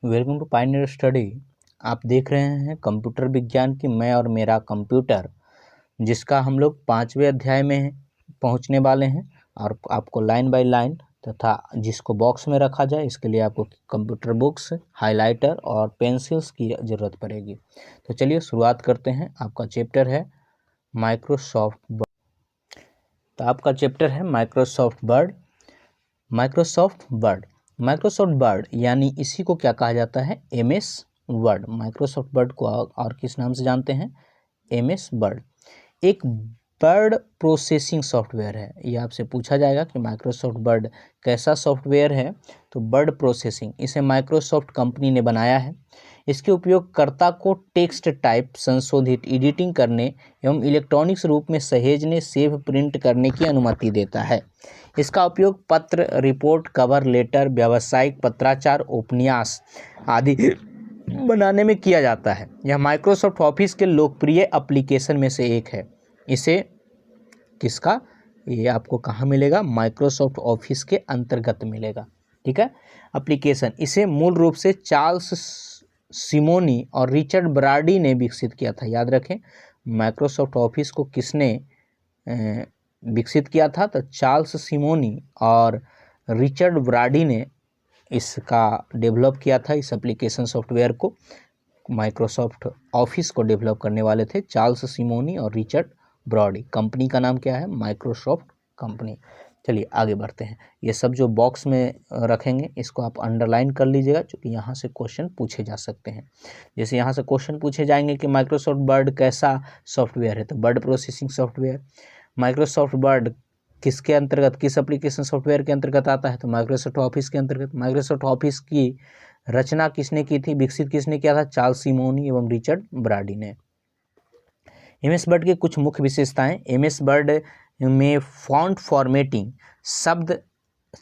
Welcome to Pioneer study. आप देख रहे हैं कंप्यूटर विज्ञान की मैं और मेरा कंप्यूटर, जिसका हम लोग 5वें अध्याय में पहुंचने वाले हैं और आपको लाइन बाय लाइन तथा जिसको बॉक्स में रखा जाए इसके लिए आपको कंप्यूटर बुक्स, हाइलाइटर और पेंसिल्स की ज़रूरत पड़ेगी। तो चलिए शुरुआत करते हैं। आपका चैप्टर है माइक्रोसॉफ्ट वर्ड। तो आपका चैप्टर है माइक्रोसॉफ्ट वर्ड। माइक्रोसॉफ्ट वर्ड यानी इसी को क्या कहा जाता है? MS word. माइक्रोसॉफ्ट वर्ड को और किस नाम से जानते हैं? MS word. एक वर्ड प्रोसेसिंग सॉफ्टवेयर है। ये आपसे पूछा जाएगा कि माइक्रोसॉफ्ट वर्ड कैसा सॉफ्टवेयर है, तो वर्ड प्रोसेसिंग इसे माइक्रोसॉफ्ट कंपनी ने बनाया है। इसके उपयोगकर्ता को टेक्स्ट टाइप, संशोधित, एडिटिंग करने एवं इलेक्ट्रॉनिक्स रूप में सहेजने, सेव, प्रिंट करने की अनुमति देता है। इसका उपयोग पत्र, रिपोर्ट, कवर लेटर, व्यावसायिक पत्राचार, उपन्यास आदि बनाने में किया जाता है। यह माइक्रोसॉफ्ट ऑफिस के लोकप्रिय एप्लीकेशन में से एक है। इसे किसका? ये आपको कहाँ मिलेगा? माइक्रोसॉफ्ट ऑफिस के अंतर्गत मिलेगा। ठीक है। एप्लीकेशन इसे मूल रूप से चार्ल्स सिमोनी और रिचर्ड ब्राडी ने विकसित किया था। याद रखें, माइक्रोसॉफ्ट ऑफिस को किसने विकसित किया था? तो चार्ल्स सिमोनी और रिचर्ड ब्राडी ने इसका डेवलप किया था। इस एप्लीकेशन सॉफ्टवेयर को, माइक्रोसॉफ्ट ऑफिस को डेवलप करने वाले थे चार्ल्स सिमोनी और रिचर्ड ब्राडी। कंपनी का नाम क्या है? Microsoft company. चलिए आगे बढ़ते हैं। ये सब जो बॉक्स में रखेंगे इसको आप अंडरलाइन कर लीजिएगा, क्योंकि यहाँ से क्वेश्चन पूछे जा सकते हैं। जैसे यहाँ से क्वेश्चन पूछे जाएंगे कि माइक्रोसॉफ्ट वर्ड कैसा सॉफ्टवेयर है, तो word processing software. Microsoft word किसके अंतर्गत, किस एप्लीकेशन सॉफ्टवेयर के अंतर्गत आता है? तो माइक्रोसॉफ्ट ऑफिस के अंतर्गत। माइक्रोसॉफ्ट ऑफिस की रचना किसने की थी, विकसित किसने किया था? चार्ल्स सिमोनी एवं रिचर्ड ब्राडी ने। एमएस वर्ड की कुछ मुख्य विशेषताएं। एमएस वर्ड में फॉन्ट फॉर्मेटिंग, शब्द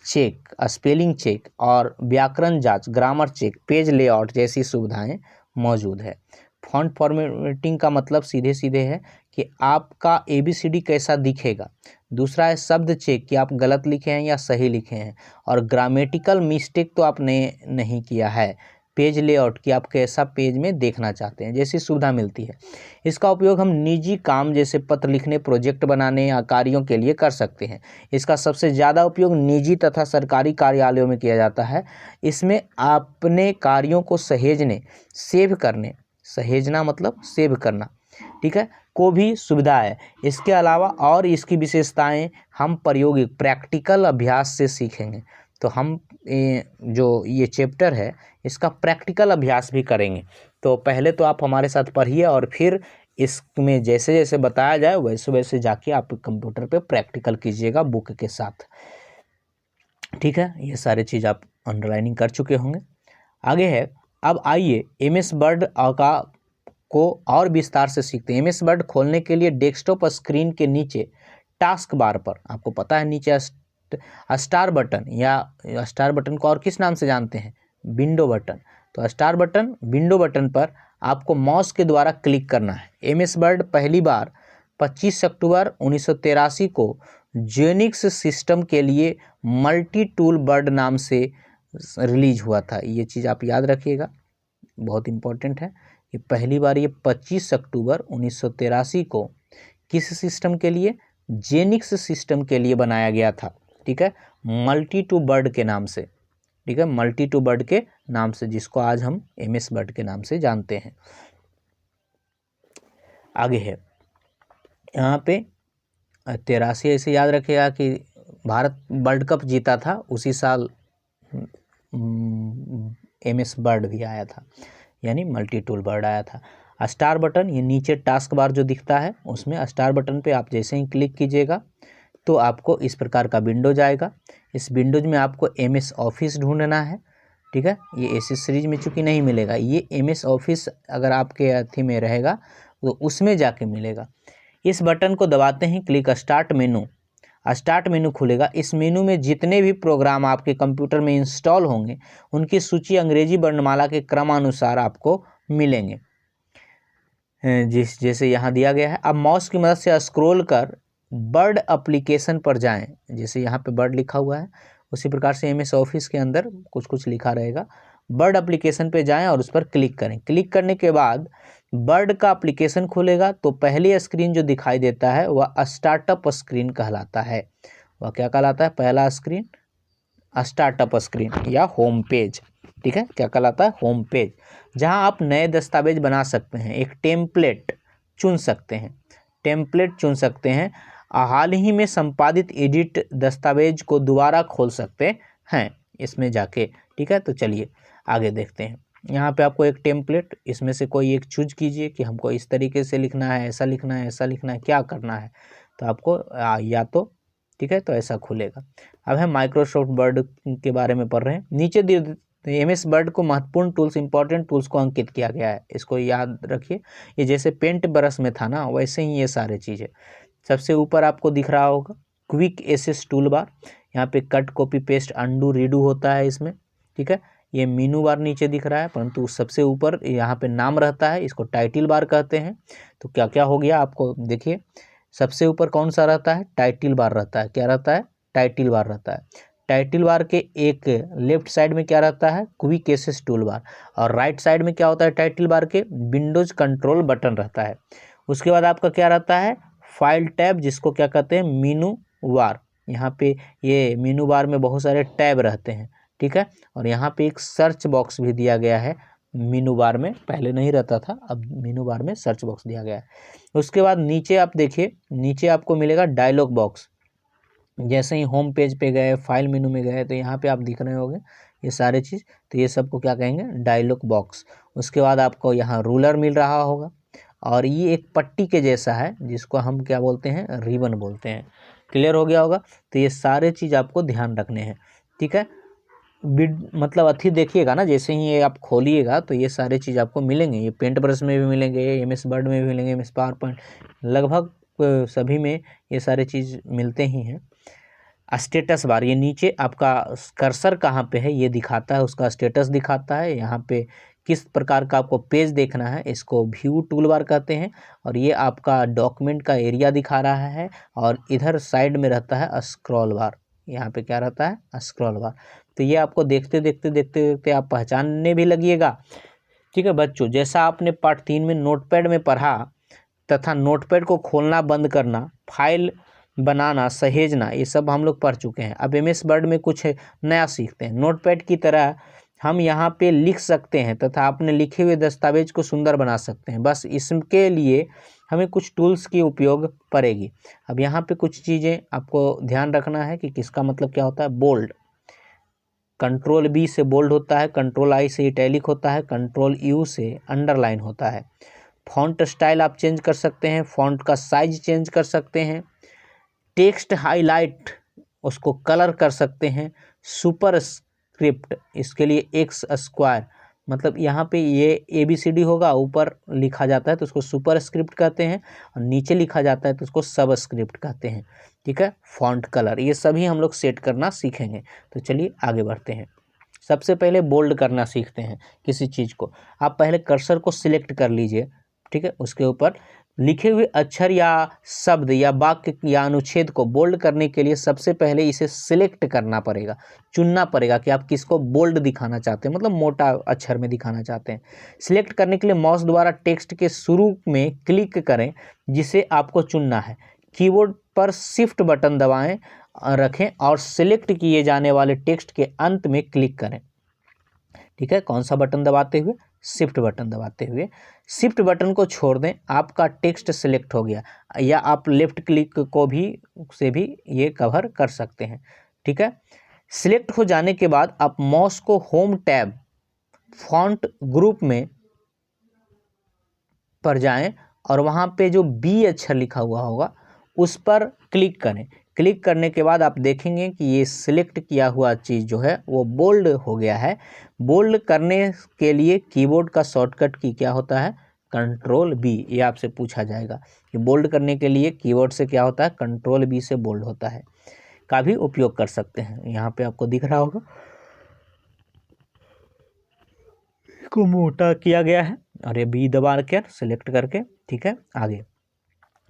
चेक, स्पेलिंग चेक और व्याकरण जांच, ग्रामर चेक, पेज लेआउट जैसी सुविधाएं मौजूद है। फॉन्ट फॉर्मेटिंग का मतलब सीधे सीधे है कि आपका एबीसीडी कैसा दिखेगा। दूसरा है शब्द चेक, कि आप गलत लिखे हैं या सही लिखे हैं, और ग्रामेटिकल मिस्टेक तो आपने नहीं किया है। पेज लेआउट, कि आप कैसा पेज में देखना चाहते हैं, जैसी सुविधा मिलती है। इसका उपयोग हम निजी काम जैसे पत्र लिखने, प्रोजेक्ट बनाने या कार्यों के लिए कर सकते हैं। इसका सबसे ज़्यादा उपयोग निजी तथा सरकारी कार्यालयों में किया जाता है। इसमें अपने कार्यों को सहेजने, सेव करने, सहेजना मतलब सेव करना, ठीक है, को भी सुविधा है। इसके अलावा और इसकी विशेषताएं हम प्रायोगिक प्रैक्टिकल अभ्यास से सीखेंगे। तो हम जो ये चैप्टर है इसका प्रैक्टिकल अभ्यास भी करेंगे। तो पहले तो आप हमारे साथ पढ़िए और फिर इसमें जैसे जैसे बताया जाए वैसे वैसे जाके आप कंप्यूटर पे प्रैक्टिकल कीजिएगा बुक के साथ। ठीक है, ये सारे चीज़ आप अंडरलाइनिंग कर चुके होंगे। आगे है, अब आइए एमएस वर्ड का को और विस्तार से सीखते हैं। एमएस वर्ड खोलने के लिए डेस्कटॉप स्क्रीन के नीचे टास्क बार पर, आपको पता है नीचे स्टार बटन, या स्टार बटन को और किस नाम से जानते हैं? Window button. तो स्टार बटन, विंडो बटन पर आपको माउस के द्वारा क्लिक करना है। एमएस वर्ड पहली बार 25 अक्टूबर 1983 को जेनिक्स सिस्टम के लिए मल्टी टूल वर्ड नाम से रिलीज हुआ था। ये चीज़ आप याद रखिएगा, बहुत इंपॉर्टेंट है कि पहली बार ये 25 अक्टूबर 1983 को किस सिस्टम के लिए? जेनिक्स सिस्टम के लिए बनाया गया था। ठीक है, मल्टी टू वर्ड के नाम से। ठीक है, मल्टी टू वर्ड के नाम से, जिसको आज हम एमएस वर्ड के नाम से जानते हैं। आगे है यहाँ पे 83, ऐसे याद रखिएगा कि भारत वर्ल्ड कप जीता था, उसी साल एमएस वर्ड भी आया था, यानी मल्टी टूल वर्ड आया था। स्टार बटन, ये नीचे टास्क बार जो दिखता है उसमें स्टार बटन पे आप जैसे ही क्लिक कीजिएगा तो आपको इस प्रकार का विंडो जाएगा। इस विंडोज में आपको एमएस ऑफिस ढूंढना है। ठीक है, ये एसी सीरीज में चूँकि नहीं मिलेगा, ये एमएस ऑफिस अगर आपके अथी में रहेगा तो उसमें जाके मिलेगा। इस बटन को दबाते ही क्लिक स्टार्ट मेनू खुलेगा। इस मेनू में जितने भी प्रोग्राम आपके कंप्यूटर में इंस्टॉल होंगे उनकी सूची अंग्रेजी वर्णमाला के क्रमानुसार आपको मिलेंगे, जैसे यहाँ दिया गया है। अब माउस की मदद से स्क्रॉल कर वर्ड एप्लीकेशन पर जाएं। जैसे यहाँ पे वर्ड लिखा हुआ है उसी प्रकार से एमएस ऑफिस के अंदर कुछ कुछ लिखा रहेगा, बर्ड एप्लीकेशन पे जाएं और उस पर क्लिक करें। क्लिक करने के बाद बर्ड का एप्लीकेशन खुलेगा तो पहली स्क्रीन जो दिखाई देता है वह स्टार्टअप स्क्रीन कहलाता है। वह क्या कहलाता है? पहला स्क्रीन स्टार्टअप स्क्रीन या होम पेज। ठीक है, क्या कहलाता है? होम पेज, जहां आप नए दस्तावेज बना सकते हैं, एक टेम्पलेट चुन सकते हैं, टेम्पलेट चुन सकते हैं, हाल ही में संपादित एडिट दस्तावेज को दोबारा खोल सकते हैं इसमें जाके। ठीक है, तो चलिए आगे देखते हैं। यहाँ पे आपको एक टेम्पलेट, इसमें से कोई एक चूज कीजिए कि हमको इस तरीके से लिखना है, ऐसा लिखना है, ऐसा लिखना है, क्या करना है। तो आपको या तो ठीक है, तो ऐसा खुलेगा। अब हम माइक्रोसॉफ्ट वर्ड के बारे में पढ़ रहे हैं। नीचे MS वर्ड को महत्वपूर्ण टूल्स, इंपॉर्टेंट टूल्स को अंकित किया गया है, इसको याद रखिए। ये जैसे पेंट ब्रश में था ना, वैसे ही ये सारे चीज़ें। सबसे ऊपर आपको दिख रहा होगा क्विक एसेस टूल बार, यहाँ पे cut, copy, paste, undo, redo होता है इसमें। ठीक है, ये मीनू बार नीचे दिख रहा है, परंतु सबसे ऊपर यहाँ पे नाम रहता है, इसको टाइटिल बार कहते हैं। तो क्या क्या हो गया आपको देखिए, सबसे ऊपर कौन सा रहता है? टाइटिल बार रहता है। क्या रहता है? टाइटिल बार रहता है। टाइटिल बार के एक लेफ्ट साइड में क्या रहता है? क्विक एसेस टूल बार, और राइट साइड में क्या होता है? टाइटिल बार के विंडोज कंट्रोल बटन रहता है। उसके बाद आपका क्या रहता है? फाइल टैब, जिसको क्या कहते हैं? मीनू बार। यहाँ पे ये मीनू बार में बहुत सारे टैब रहते हैं। ठीक है, और यहाँ पे एक सर्च बॉक्स भी दिया गया है मीनू बार में, पहले नहीं रहता था, अब मीनू बार में सर्च बॉक्स दिया गया है। उसके बाद नीचे आप देखिए, नीचे आपको मिलेगा डायलॉग बॉक्स। जैसे ही होम पेज पे गए, फाइल मेनू में गए, तो यहाँ पे आप दिख रहे होंगे ये सारे चीज़, तो ये सबको क्या कहेंगे? Dialog box. उसके बाद आपको यहाँ रूलर मिल रहा होगा, और ये एक पट्टी के जैसा है, जिसको हम क्या बोलते हैं? रिबन बोलते हैं। क्लियर हो गया होगा? तो ये सारे चीज़ आपको ध्यान रखने हैं। ठीक है, मतलब अथी देखिएगा ना, जैसे ही ये आप खोलिएगा तो ये सारे चीज़ आपको मिलेंगे। ये पेंट ब्रश में भी मिलेंगे, MS वर्ड में भी मिलेंगे, MS पावर पॉइंट, लगभग सभी में ये सारे चीज़ मिलते ही हैं। स्टेटस बार, ये नीचे आपका कर्सर कहाँ पे है ये दिखाता है, उसका स्टेटस दिखाता है। यहाँ पे किस प्रकार का आपको पेज देखना है, इसको व्यू टूल बार कहते हैं। और ये आपका डॉक्यूमेंट का एरिया दिखा रहा है, और इधर साइड में रहता है स्क्रॉल बार। यहाँ पे क्या रहता है? स्क्रॉल बार। तो ये आपको देखते देखते देखते देखते आप पहचानने भी लगिएगा। ठीक है बच्चों, जैसा आपने पार्ट 3 में नोटपैड में पढ़ा तथा नोटपैड को खोलना बंद करना, फाइल बनाना, सहेजना, ये सब हम लोग पढ़ चुके हैं। अब MS वर्ड में कुछ नया सीखते हैं। नोटपैड की तरह हम यहाँ पे लिख सकते हैं तथा अपने लिखे हुए दस्तावेज को सुंदर बना सकते हैं। बस इसके लिए हमें कुछ टूल्स की उपयोग पड़ेगी। अब यहाँ पे कुछ चीज़ें आपको ध्यान रखना है कि किसका मतलब क्या होता है। बोल्ड, कंट्रोल B से बोल्ड होता है, कंट्रोल I से इटैलिक होता है, कंट्रोल U से अंडरलाइन होता है। फॉन्ट स्टाइल आप चेंज कर सकते हैं, फॉन्ट का साइज चेंज कर सकते हैं, टेक्स्ट हाईलाइट उसको कलर कर सकते हैं। सुपर स्क्रिप्ट, इसके लिए X स्क्वायर, मतलब यहाँ पे ये ABCD होगा, ऊपर लिखा जाता है तो उसको सुपर स्क्रिप्ट कहते हैं, और नीचे लिखा जाता है तो उसको सब स्क्रिप्ट कहते हैं। ठीक है, फॉन्ट कलर, ये सभी हम लोग सेट करना सीखेंगे। तो चलिए आगे बढ़ते हैं। सबसे पहले बोल्ड करना सीखते हैं किसी चीज़ को। आप पहले कर्सर को सिलेक्ट कर लीजिए। ठीक है, उसके ऊपर लिखे हुए अक्षर या शब्द या वाक्य या अनुच्छेद को बोल्ड करने के लिए सबसे पहले इसे सिलेक्ट करना पड़ेगा, चुनना पड़ेगा कि आप किसको बोल्ड दिखाना चाहते हैं, मतलब मोटा अक्षर में दिखाना चाहते हैं। सिलेक्ट करने के लिए माउस द्वारा टेक्स्ट के शुरू में क्लिक करें जिसे आपको चुनना है। कीबोर्ड पर शिफ्ट बटन दबाएं रखें और सिलेक्ट किए जाने वाले टेक्स्ट के अंत में क्लिक करें। ठीक है, कौन सा बटन दबाते हुए? शिफ्ट बटन दबाते हुए। शिफ्ट बटन को छोड़ दें, आपका टेक्स्ट सिलेक्ट हो गया, या आप लेफ्ट क्लिक को भी से भी ये कवर कर सकते हैं। ठीक है, सिलेक्ट हो जाने के बाद आप माउस को होम टैब फॉन्ट ग्रुप में पर जाएं और वहाँ पे जो B अक्षर लिखा हुआ होगा उस पर क्लिक करें। क्लिक करने के बाद आप देखेंगे कि ये सिलेक्ट किया हुआ चीज़ जो है वो बोल्ड हो गया है। बोल्ड करने के लिए कीबोर्ड का शॉर्टकट की क्या होता है? Control B। ये आपसे पूछा जाएगा कि बोल्ड करने के लिए कीबोर्ड से क्या होता है? कंट्रोल B से बोल्ड होता है, का भी उपयोग कर सकते हैं। यहाँ पे आपको दिख रहा होगा को मोटा किया गया है, और ये B दबा के सिलेक्ट करके। ठीक है, आगे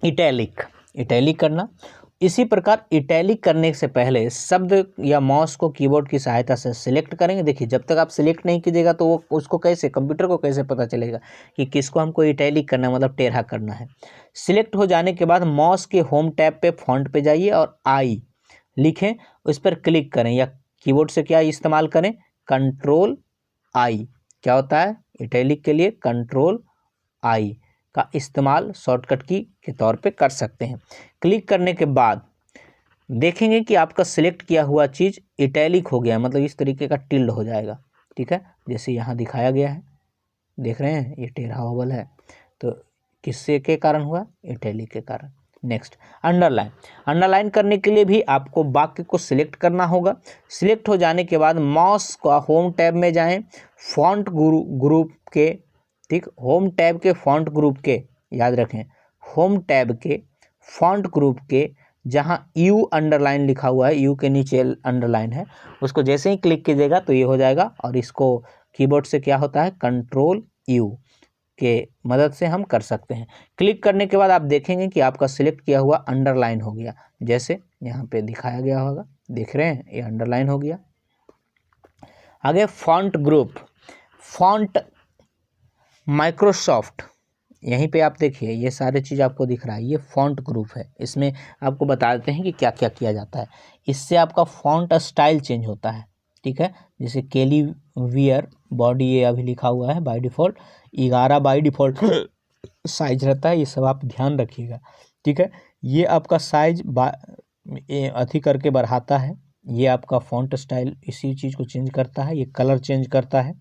इटैलिक, इटैलिक करना, इसी प्रकार इटैलिक करने से पहले शब्द या माउस को कीबोर्ड की सहायता से सिलेक्ट करेंगे। देखिए जब तक आप सिलेक्ट नहीं कीजिएगा तो वो उसको कैसे, कंप्यूटर को कैसे पता चलेगा कि किसको हमको इटैलिक करना है, मतलब टेढ़ा करना है। सिलेक्ट हो जाने के बाद माउस के होम टैब पे फॉन्ट पे जाइए और आई लिखें, उस पर क्लिक करें, या कीबोर्ड से क्या इस्तेमाल करें, कंट्रोल आई। क्या होता है इटैलिक के लिए, कंट्रोल आई का इस्तेमाल शॉर्टकट की के तौर पे कर सकते हैं। क्लिक करने के बाद देखेंगे कि आपका सिलेक्ट किया हुआ चीज़ इटैलिक हो गया, मतलब इस तरीके का टिल्ड हो जाएगा। ठीक है, जैसे यहाँ दिखाया गया है, देख रहे हैं ये टेढ़ा ओवल है, तो किससे के कारण हुआ, इटैलिक के कारण। Next underline. अंडरलाइन करने के लिए भी आपको वाक्य को सिलेक्ट करना होगा। सिलेक्ट हो जाने के बाद माउस का होम टैब में जाएं, फॉन्ट ग्रुप के, ठीक, होम टैब के फॉन्ट ग्रुप के, याद रखें होम टैब के फॉन्ट ग्रुप के जहां यू अंडरलाइन लिखा हुआ है, यू के नीचे अंडरलाइन है, उसको जैसे ही क्लिक कीजिएगा तो ये हो जाएगा। और इसको कीबोर्ड से क्या होता है, कंट्रोल यू के मदद से हम कर सकते हैं। क्लिक करने के बाद आप देखेंगे कि आपका सिलेक्ट किया हुआ अंडरलाइन हो गया, जैसे यहाँ पे दिखाया गया होगा, देख रहे हैं ये अंडरलाइन हो गया। आगे फॉन्ट ग्रुप, फॉन्ट माइक्रोसॉफ्ट, यहीं पे आप देखिए ये सारे चीज़ आपको दिख रहा है, ये फॉन्ट ग्रुप है। इसमें आपको बता देते हैं कि क्या क्या किया जाता है। इससे आपका फॉन्ट स्टाइल चेंज होता है, ठीक है। जैसे केली वियर बॉडी, ये अभी लिखा हुआ है by default 11 by default size रहता है, ये सब आप ध्यान रखिएगा, ठीक है। ये आपका साइज अथी करके बढ़ाता है, ये आपका फॉन्ट स्टाइल इसी चीज़ को चेंज करता है, ये कलर चेंज करता है,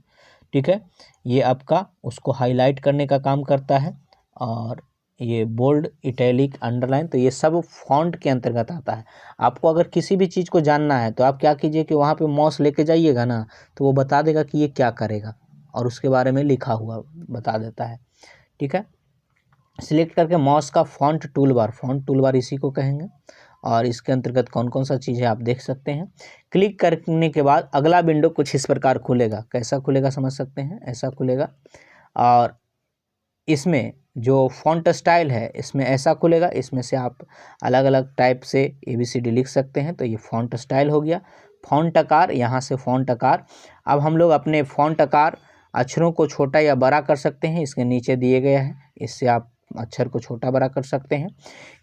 ठीक है। ये आपका उसको हाईलाइट करने का काम करता है, और ये बोल्ड, इटैलिक, अंडरलाइन, तो ये सब फॉन्ट के अंतर्गत आता है। आपको अगर किसी भी चीज़ को जानना है तो आप क्या कीजिए कि वहाँ पे माउस लेके जाइएगा ना, तो वो बता देगा कि ये क्या करेगा, और उसके बारे में लिखा हुआ बता देता है, ठीक है। सिलेक्ट करके माउस का फॉन्ट टूलबार इसी को कहेंगे, और इसके अंतर्गत कौन कौन सा चीज़ है आप देख सकते हैं। क्लिक करने के बाद अगला विंडो कुछ इस प्रकार खुलेगा, कैसा खुलेगा समझ सकते हैं, ऐसा खुलेगा। और इसमें जो फॉन्ट स्टाइल है इसमें ऐसा खुलेगा, इसमें से आप अलग अलग टाइप से ABCD लिख सकते हैं, तो ये फॉन्ट स्टाइल हो गया। फॉन्ट आकार, यहाँ से फॉन्ट आकार, अब हम लोग अपने फॉन्ट आकार अक्षरों को छोटा या बड़ा कर सकते हैं, इसके नीचे दिए गए हैं, इससे आप अक्षर को छोटा बड़ा कर सकते हैं।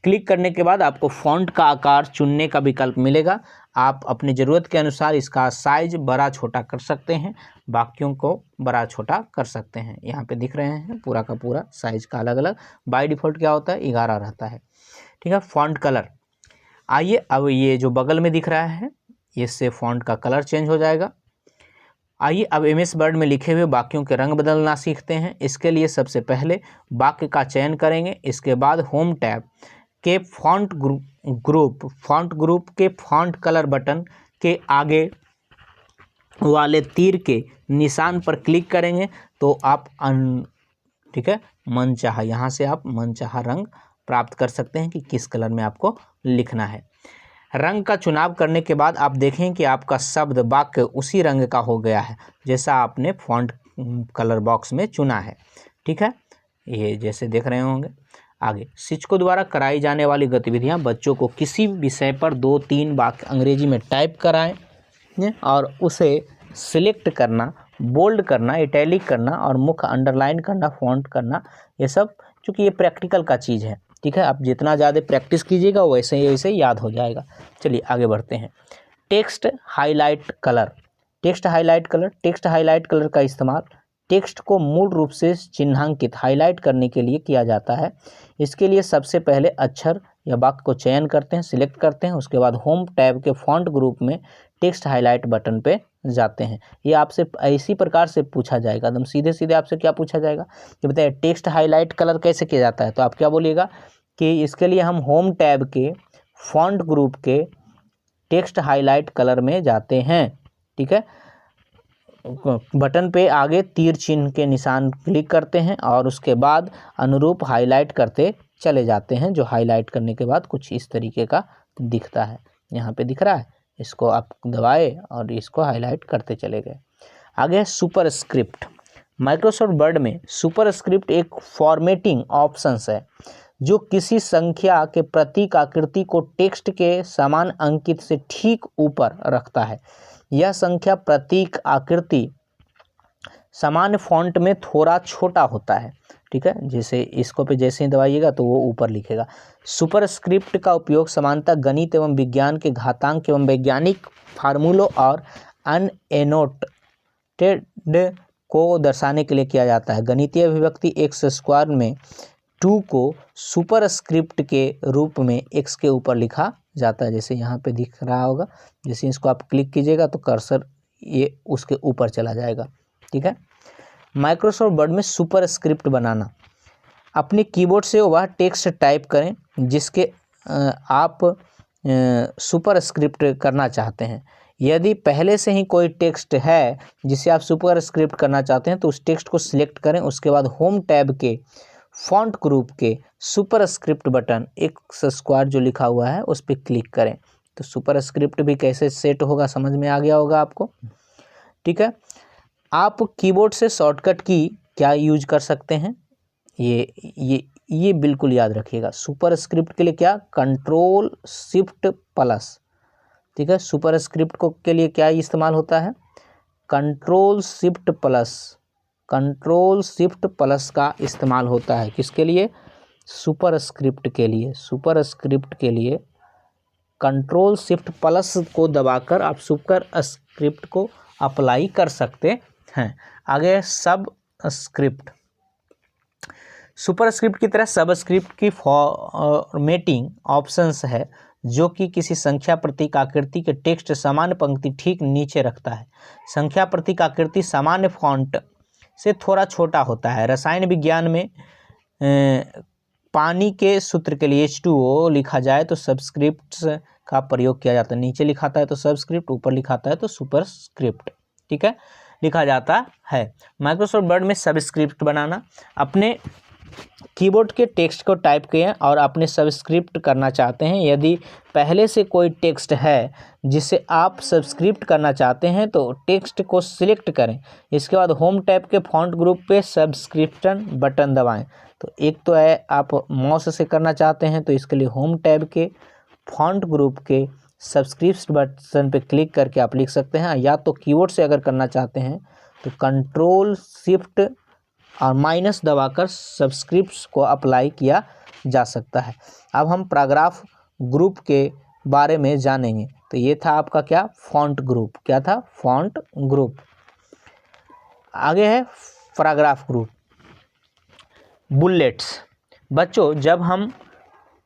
क्लिक करने के बाद आपको फॉन्ट का आकार चुनने का विकल्प मिलेगा, आप अपनी ज़रूरत के अनुसार इसका साइज बड़ा छोटा कर सकते हैं, बाकियों को बड़ा छोटा कर सकते हैं। यहाँ पे दिख रहे हैं पूरा का पूरा साइज का अलग अलग, बाय डिफ़ॉल्ट क्या होता है 11 रहता है, ठीक है। फॉन्ट कलर, आइए अब ये जो बगल में दिख रहा है इससे फॉन्ट का कलर चेंज हो जाएगा। आइए अब MS वर्ड में लिखे हुए वाक्यों के रंग बदलना सीखते हैं। इसके लिए सबसे पहले वाक्य का चयन करेंगे, इसके बाद होम टैब के फॉन्ट ग्रुप के फॉन्ट कलर बटन के आगे वाले तीर के निशान पर क्लिक करेंगे तो आप ठीक है मनचाहा, यहाँ से आप मनचाहा रंग प्राप्त कर सकते हैं कि किस कलर में आपको लिखना है। रंग का चुनाव करने के बाद आप देखें कि आपका शब्द वाक्य उसी रंग का हो गया है जैसा आपने फॉन्ट कलर बॉक्स में चुना है, ठीक है, ये जैसे देख रहे होंगे। आगे शिक्षकों द्वारा कराई जाने वाली गतिविधियां, बच्चों को किसी विषय पर 2-3 वाक्य अंग्रेजी में टाइप कराएं और उसे सिलेक्ट करना, बोल्ड करना, इटैलिक करना और मुख्य अंडरलाइन करना, फॉन्ट करना, ये सब चूँकि ये प्रैक्टिकल का चीज़ है, ठीक है। आप जितना ज़्यादा प्रैक्टिस कीजिएगा वैसे ही वैसे याद हो जाएगा। चलिए आगे बढ़ते हैं। Text highlight colour, text highlight colour का इस्तेमाल टेक्स्ट को मूल रूप से चिन्हांकित हाईलाइट करने के लिए किया जाता है। इसके लिए सबसे पहले अक्षर या वाक्य को चयन करते हैं, सिलेक्ट करते हैं, उसके बाद होम टैब के फॉन्ट ग्रुप में टेक्स्ट हाईलाइट बटन पे जाते हैं। ये आपसे इसी प्रकार से पूछा जाएगा, एकदम सीधे सीधे आपसे क्या पूछा जाएगा कि बताइए टेक्स्ट हाईलाइट कलर कैसे किया जाता है, तो आप क्या बोलिएगा कि इसके लिए हम होम टैब के फॉन्ट ग्रुप के टेक्स्ट हाईलाइट कलर में जाते हैं, ठीक है। बटन पे आगे तीर चिन्ह के निशान क्लिक करते हैं और उसके बाद अनुरूप हाईलाइट करते चले जाते हैं, जो हाईलाइट करने के बाद कुछ इस तरीके का दिखता है, यहाँ पे दिख रहा है, इसको आप दबाए और इसको हाईलाइट करते चले गए। आगे सुपरस्क्रिप्ट, माइक्रोसॉफ्ट वर्ड में सुपरस्क्रिप्ट एक फॉर्मेटिंग ऑप्शंस है जो किसी संख्या के प्रतीक आकृति को टेक्स्ट के समान अंकित से ठीक ऊपर रखता है। यह संख्या प्रतीक आकृति सामान्य फॉन्ट में थोड़ा छोटा होता है, ठीक है। जैसे इसको पे जैसे ही दबाइएगा तो वो ऊपर लिखेगा। सुपरस्क्रिप्ट का उपयोग सामान्यतः गणित एवं विज्ञान के घातांक एवं वैज्ञानिक फार्मूलों और अनएनोटेटेड को दर्शाने के लिए किया जाता है। गणितीय अभिव्यक्ति एक्स स्क्वायर में 2 को सुपरस्क्रिप्ट के रूप में x के ऊपर लिखा जाता है। जैसे यहाँ पे दिख रहा होगा, जैसे इसको आप क्लिक कीजिएगा तो कर्सर ये उसके ऊपर चला जाएगा, ठीक है। माइक्रोसॉफ्ट वर्ड में सुपरस्क्रिप्ट बनाना। अपने कीबोर्ड से वह टेक्स्ट टाइप करें जिसके आप सुपरस्क्रिप्ट करना चाहते हैं। यदि पहले से ही कोई टेक्स्ट है जिसे आप सुपरस्क्रिप्ट करना चाहते हैं तो उस टेक्स्ट को सिलेक्ट करें। उसके बाद होम टैब के फॉन्ट ग्रुप के सुपरस्क्रिप्ट बटन एक्स स्क्वायर जो लिखा हुआ है उस पर क्लिक करें। तो सुपरस्क्रिप्ट भी कैसे सेट होगा समझ में आ गया होगा आपको, ठीक है। आप कीबोर्ड से शॉर्टकट की क्या यूज कर सकते हैं, ये बिल्कुल याद रखिएगा। सुपरस्क्रिप्ट के लिए क्या, कंट्रोल शिफ्ट प्लस, ठीक है। सुपरस्क्रिप्ट को के लिए क्या इस्तेमाल होता है, control shift plus. Control shift plus का इस्तेमाल होता है किसके लिए, सुपरस्क्रिप्ट के लिए। सुपरस्क्रिप्ट के लिए कंट्रोल शिफ्ट प्लस को दबाकर आप सुपरस्क्रिप्ट को अप्लाई कर सकते हैं। आगे सब स्क्रिप्ट। सुपरस्क्रिप्ट की तरह सबस्क्रिप्ट की फॉर्मेटिंग ऑप्शंस है जो कि किसी संख्या प्रतीक आकृति के टेक्स्ट सामान्य पंक्ति ठीक नीचे रखता है। संख्या प्रतीक आकृति सामान्य फॉन्ट से थोड़ा छोटा होता है। रसायन विज्ञान में पानी के सूत्र के लिए H2O लिखा जाए तो सबस्क्रिप्ट का प्रयोग किया जाता है। नीचे लिखाता है तो सबस्क्रिप्ट, ऊपर लिखाता है तो सुपरस्क्रिप्ट, ठीक है, लिखा जाता है। माइक्रोसॉफ्ट वर्ड में सबस्क्रिप्ट बनाना। अपने कीबोर्ड के टेक्स्ट को टाइप किए और अपने सबस्क्रिप्ट करना चाहते हैं। यदि पहले से कोई टेक्स्ट है जिसे आप सबस्क्रिप्ट करना चाहते हैं तो टेक्स्ट को सिलेक्ट करें। इसके बाद होम टैब के फॉन्ट ग्रुप पे सब्सक्रिप्शन बटन दबाएं। तो एक तो है आप माउस से करना चाहते हैं तो इसके लिए होम टैब के फॉन्ट ग्रुप के सब्सक्रिप्शन बटन पे क्लिक करके आप लिख सकते हैं, या तो कीबोर्ड से अगर करना चाहते हैं तो कंट्रोल शिफ्ट और माइनस दबाकर सब्सक्रिप्ट्स को अप्लाई किया जा सकता है। अब हम पैराग्राफ ग्रुप के बारे में जानेंगे। तो ये था आपका क्या, फॉन्ट ग्रुप। क्या था, फॉन्ट ग्रुप। आगे है पैराग्राफ ग्रुप। बुलेट्स। बच्चों जब हम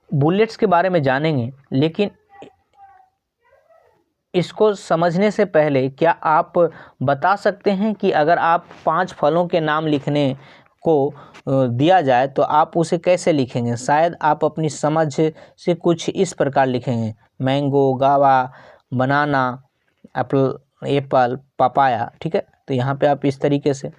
बुलेट्स के बारे में जानेंगे, लेकिन इसको समझने से पहले क्या आप बता सकते हैं कि अगर आप 5 फलों के नाम लिखने को दिया जाए तो आप उसे कैसे लिखेंगे। शायद आप अपनी समझ से कुछ इस प्रकार लिखेंगे, मैंगो, गावा, बनाना, एप्पल, पपाया, ठीक है। तो यहाँ पे आप इस तरीके से,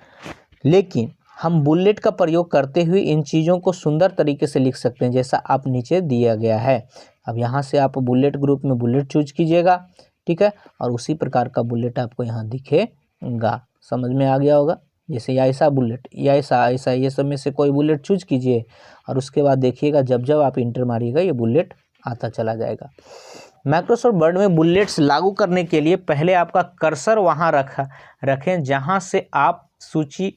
लेकिन हम बुलेट का प्रयोग करते हुए इन चीज़ों को सुंदर तरीके से लिख सकते हैं जैसा आप नीचे दिया गया है। अब यहाँ से आप बुलेट ग्रुप में बुलेट चूज कीजिएगा, ठीक है, और उसी प्रकार का बुलेट आपको यहाँ दिखेगा। समझ में आ गया होगा। जैसे ऐसा बुलेट या ऐसा ऐसा, ये सब में से कोई बुलेट चूज कीजिए और उसके बाद देखिएगा जब जब आप इंटर मारिएगा ये बुलेट आता चला जाएगा। माइक्रोसॉफ्ट वर्ड में बुलेट्स लागू करने के लिए पहले आपका कर्सर वहाँ रखें जहाँ से आप सूची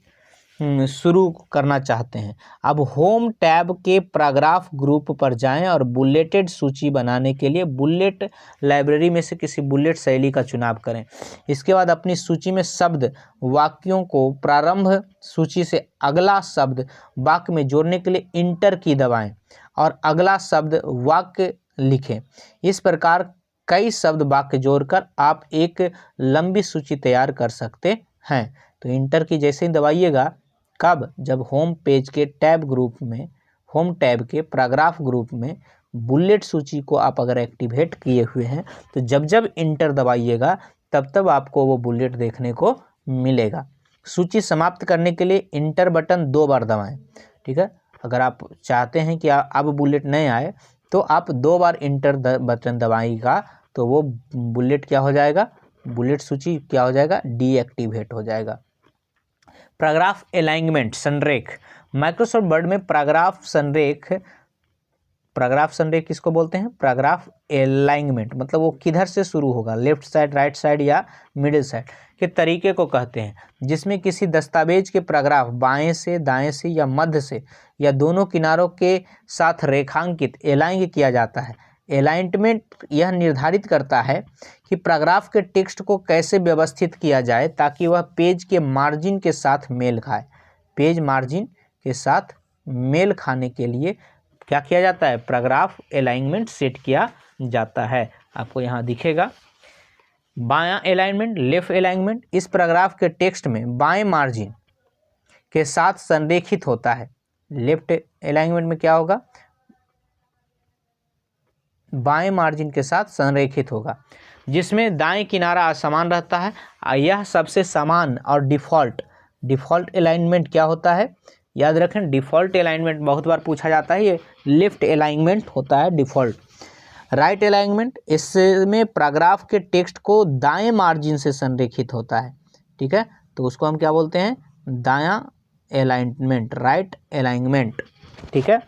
शुरू करना चाहते हैं। अब होम टैब के पैराग्राफ ग्रुप पर जाएं और बुलेटेड सूची बनाने के लिए बुलेट लाइब्रेरी में से किसी बुलेट शैली का चुनाव करें। इसके बाद अपनी सूची में शब्द वाक्यों को प्रारंभ सूची से अगला शब्द वाक्य में जोड़ने के लिए इंटर की दबाएं और अगला शब्द वाक्य लिखें। इस प्रकार कई शब्द वाक्य जोड़कर आप एक लंबी सूची तैयार कर सकते हैं। तो इंटर की जैसे ही दबाइएगा, कब, जब होम पेज के टैब ग्रुप में, होम टैब के पैराग्राफ ग्रुप में बुलेट सूची को आप अगर एक्टिवेट किए हुए हैं तो जब जब इंटर दबाइएगा तब तब आपको वो बुलेट देखने को मिलेगा। सूची समाप्त करने के लिए इंटर बटन 2 बार दबाएं, ठीक है। अगर आप चाहते हैं कि अब बुलेट नहीं आए तो आप 2 बार इंटर बटन दबाइएगा तो वो बुलेट क्या हो जाएगा, बुलेट सूची क्या हो जाएगा, डीएक्टिवेट हो जाएगा। पैराग्राफ अलाइनमेंट संरेख। माइक्रोसॉफ्ट वर्ड में पैराग्राफ संरेख पैराग्राफ संरेखन किसको बोलते हैं? पैराग्राफ अलाइनमेंट, मतलब वो किधर से शुरू होगा, लेफ्ट साइड, राइट साइड या मिडिल साइड के तरीके को कहते हैं, जिसमें किसी दस्तावेज के पैराग्राफ बाएं से, दाएं से या मध्य से या दोनों किनारों के साथ रेखांकित अलाइन किया जाता है। अलाइनमेंट यह निर्धारित करता है कि पैराग्राफ के टेक्स्ट को कैसे व्यवस्थित किया जाए ताकि वह पेज के मार्जिन के साथ मेल खाए। पेज मार्जिन के साथ मेल खाने के लिए क्या किया जाता है? पैराग्राफ अलाइनमेंट सेट किया जाता है। आपको यहाँ दिखेगा बायां अलाइनमेंट, लेफ्ट अलाइनमेंट। इस पैराग्राफ के टेक्स्ट में बाएं मार्जिन के साथ संरेखित होता है। लेफ्ट अलाइनमेंट में क्या होगा? बाएं मार्जिन के साथ संरेखित होगा, जिसमें दाएं किनारा असमान रहता है। यह सबसे समान और डिफ़ॉल्ट अलाइनमेंट क्या होता है? याद रखें, डिफ़ॉल्ट अलाइनमेंट बहुत बार पूछा जाता है, ये लेफ्ट अलाइनमेंट होता है डिफ़ॉल्ट। राइट अलाइनमेंट, इसमें पैराग्राफ के टेक्स्ट को दाएं मार्जिन से संरेखित होता है। ठीक है, तो उसको हम क्या बोलते हैं? दायां अलाइनमेंट, राइट अलाइनमेंट। ठीक है,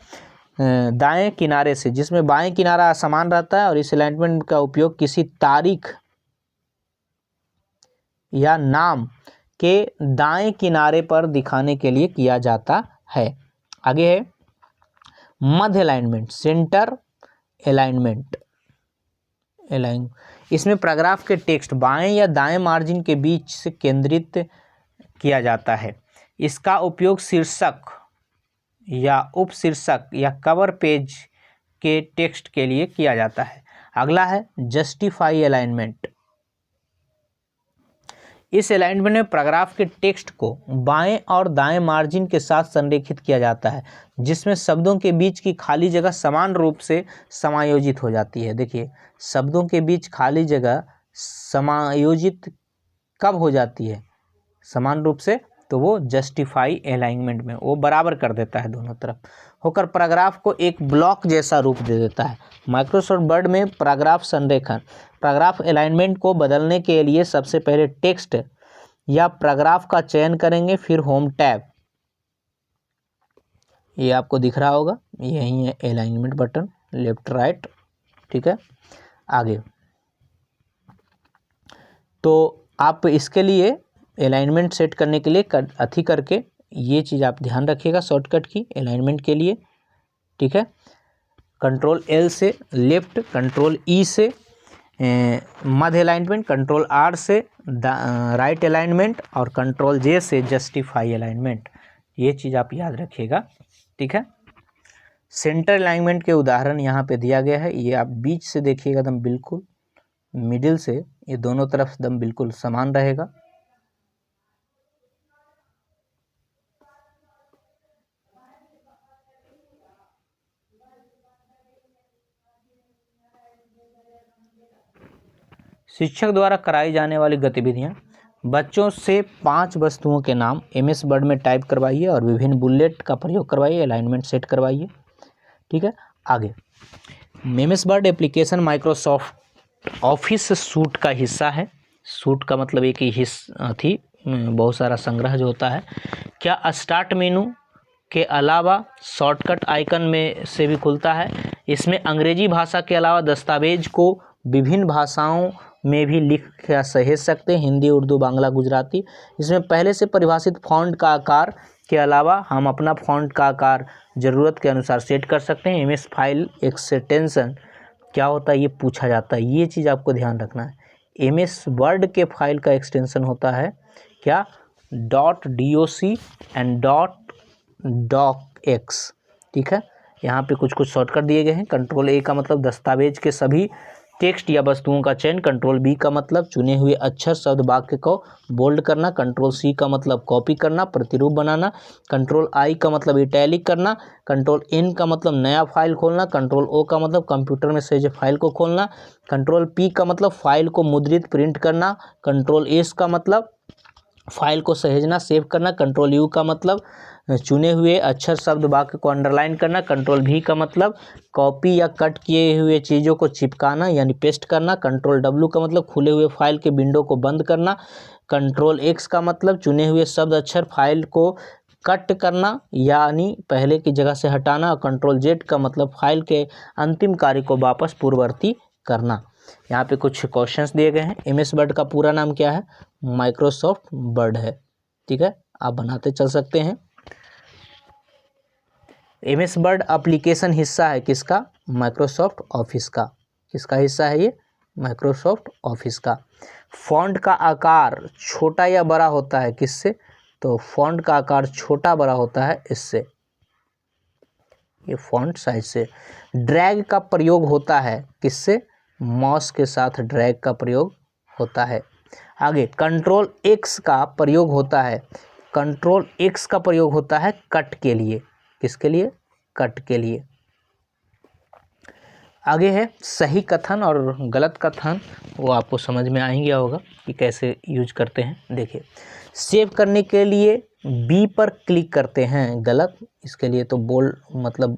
दाएं किनारे से, जिसमें बाएं किनारा असमान रहता है और इस अलाइनमेंट का उपयोग किसी तारीख या नाम के दाएं किनारे पर दिखाने के लिए किया जाता है। आगे है मध्य अलाइनमेंट, सेंटर अलाइनमेंट। इसमें पैराग्राफ के टेक्स्ट बाएं या दाएं मार्जिन के बीच से केंद्रित किया जाता है। इसका उपयोग शीर्षक या उपशीर्षक या कवर पेज के टेक्स्ट के लिए किया जाता है। अगला है जस्टिफाई अलाइनमेंट। इस अलाइनमेंट में पैराग्राफ के टेक्स्ट को बाएं और दाएं मार्जिन के साथ संरेखित किया जाता है, जिसमें शब्दों के बीच की खाली जगह समान रूप से समायोजित हो जाती है। देखिए, शब्दों के बीच खाली जगह समायोजित कब हो जाती है? समान रूप से, तो वो जस्टिफाई अलाइनमेंट में वो बराबर कर देता है दोनों तरफ होकर, पैराग्राफ को एक ब्लॉक जैसा रूप दे देता है। माइक्रोसॉफ्ट वर्ड में पैराग्राफ संरेखन, पैराग्राफ अलाइनमेंट को बदलने के लिए सबसे पहले टेक्स्ट या पैराग्राफ का चयन करेंगे, फिर होम टैब, ये आपको दिख रहा होगा, यही है अलाइनमेंट बटन, लेफ्ट राइट। ठीक है, आगे तो आप इसके लिए अलाइनमेंट सेट करने के लिए अथी करके ये चीज़ आप ध्यान रखिएगा शॉर्टकट की अलाइनमेंट के लिए। ठीक है, कंट्रोल L से लेफ्ट, कंट्रोल E से मध्य अलाइनमेंट, कंट्रोल R से राइट अलाइनमेंट और कंट्रोल J से जस्टिफाई अलाइनमेंट। ये चीज़ आप याद रखिएगा। ठीक है, सेंटर अलाइनमेंट के उदाहरण यहाँ पे दिया गया है। ये आप बीच से देखिएगा एकदम बिल्कुल मिडिल से, ये दोनों तरफ एकदम बिल्कुल समान रहेगा। शिक्षक द्वारा कराई जाने वाली गतिविधियां, बच्चों से 5 वस्तुओं के नाम MS वर्ड में टाइप करवाइए और विभिन्न बुलेट का प्रयोग करवाइए, अलाइनमेंट सेट करवाइए। ठीक है, आगे MS word application Microsoft office suit का हिस्सा है। सूट का मतलब एक ही हिस्सा थी, बहुत सारा संग्रह जो होता है। क्या स्टार्ट मेनू के अलावा शॉर्टकट आइकन में से भी खुलता है? इसमें अंग्रेजी भाषा के अलावा दस्तावेज को विभिन्न भाषाओं में भी लिख या सहेज सकते हैं, हिंदी, उर्दू, बांग्ला, गुजराती। इसमें पहले से परिभाषित फॉन्ट का आकार के अलावा हम अपना फॉन्ट का आकार ज़रूरत के अनुसार सेट कर सकते हैं। MS फाइल एक्सटेंशन क्या होता है ये पूछा जाता है, ये चीज़ आपको ध्यान रखना है। MS वर्ड के फाइल का एक्सटेंशन होता है क्या? .doc and .docx। ठीक है, यहाँ पे कुछ शॉर्टकट दिए गए हैं। कंट्रोल A का मतलब दस्तावेज के सभी टेक्स्ट या वस्तुओं का चयन। कंट्रोल B का मतलब चुने हुए अक्षर शब्द वाक्य को बोल्ड करना। कंट्रोल C का मतलब कॉपी करना, प्रतिरूप बनाना। कंट्रोल I का मतलब इटैलिक करना। कंट्रोल N का मतलब नया फाइल खोलना। कंट्रोल O का मतलब कंप्यूटर में सहेजे फाइल को खोलना। कंट्रोल P का मतलब फाइल को मुद्रित प्रिंट करना। कंट्रोल S का मतलब फाइल को सहेजना, सेव करना। कंट्रोल U का मतलब चुने हुए अक्षर शब्द वाक्य को अंडरलाइन करना। कंट्रोल V का मतलब कॉपी या कट किए हुए चीज़ों को चिपकाना यानी पेस्ट करना। कंट्रोल W का मतलब खुले हुए फाइल के विंडो को बंद करना। कंट्रोल X का मतलब चुने हुए शब्द अक्षर फाइल को कट करना यानी पहले की जगह से हटाना, कंट्रोल जेड का मतलब फाइल के अंतिम कार्य को वापस पूर्ववर्ती करना। यहाँ पे कुछ क्वेश्चंस दिए गए हैं। एमएस वर्ड का पूरा नाम क्या है? माइक्रोसॉफ्ट वर्ड है। ठीक है, आप बनाते चल सकते हैं। एमएस वर्ड एप्लीकेशन हिस्सा है किसका? माइक्रोसॉफ्ट ऑफिस का। किसका हिस्सा है ये? माइक्रोसॉफ्ट ऑफिस का। फॉन्ट का आकार छोटा या बड़ा होता है किससे? तो फॉन्ट का आकार छोटा बड़ा होता है इससे, ये फॉन्ट साइज से। ड्रैग का प्रयोग होता है किससे? माउस के साथ ड्रैग का प्रयोग होता है। आगे कंट्रोल एक्स का प्रयोग होता है। कंट्रोल एक्स का प्रयोग होता है कट के लिए। किसके लिए? कट के लिए। आगे है सही कथन और गलत कथन, वो आपको समझ में आ ही गया होगा कि कैसे यूज करते हैं। देखिए, सेव करने के लिए बी पर क्लिक करते हैं, गलत। इसके लिए तो बोल्ड, मतलब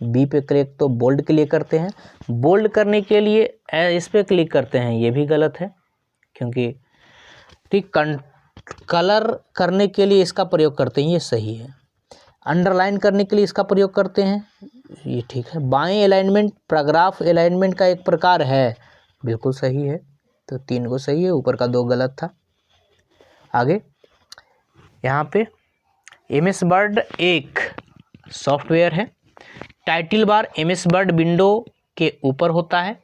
बी पे क्लिक तो बोल्ड के लिए करते हैं। बोल्ड करने के लिए इस पे क्लिक करते हैं, ये भी गलत है, क्योंकि ठीक कलर करने के लिए इसका प्रयोग करते हैं, ये सही है। अंडरलाइन करने के लिए इसका प्रयोग करते हैं, ये ठीक है। बाएं अलाइनमेंट पैराग्राफ अलाइनमेंट का एक प्रकार है, बिल्कुल सही है। तो 3 को सही है, ऊपर का 2 गलत था। आगे यहाँ पे एमएस वर्ड एक सॉफ्टवेयर है। Title bar MS word window के ऊपर होता है।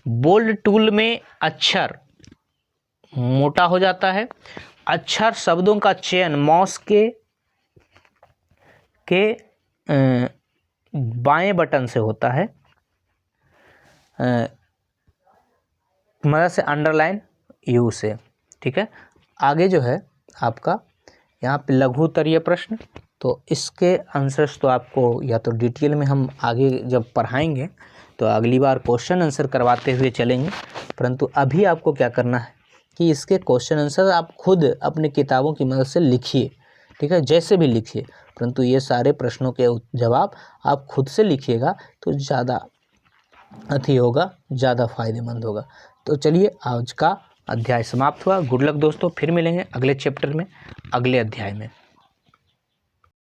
बोल्ड टूल में अक्षर मोटा हो जाता है। अक्षर शब्दों का चयन माउस के बाएं बटन से होता है, मदद से अंडरलाइन यू से। ठीक है, आगे जो है आपका यहाँ पे लघु उत्तरीय प्रश्न, तो इसके आंसर्स तो आपको या तो डिटेल में हम आगे जब पढ़ाएंगे तो अगली बार क्वेश्चन आंसर करवाते हुए चलेंगे, परंतु अभी आपको क्या करना है कि इसके क्वेश्चन आंसर आप खुद अपनी किताबों की मदद से लिखिए। ठीक है, जैसे भी लिखिए, परंतु ये सारे प्रश्नों के जवाब आप खुद से लिखिएगा तो ज़्यादा होगा, ज़्यादा फायदेमंद होगा। तो चलिए, आज का अध्याय समाप्त हुआ। गुड लक दोस्तों, फिर मिलेंगे अगले चैप्टर में, अगले अध्याय में।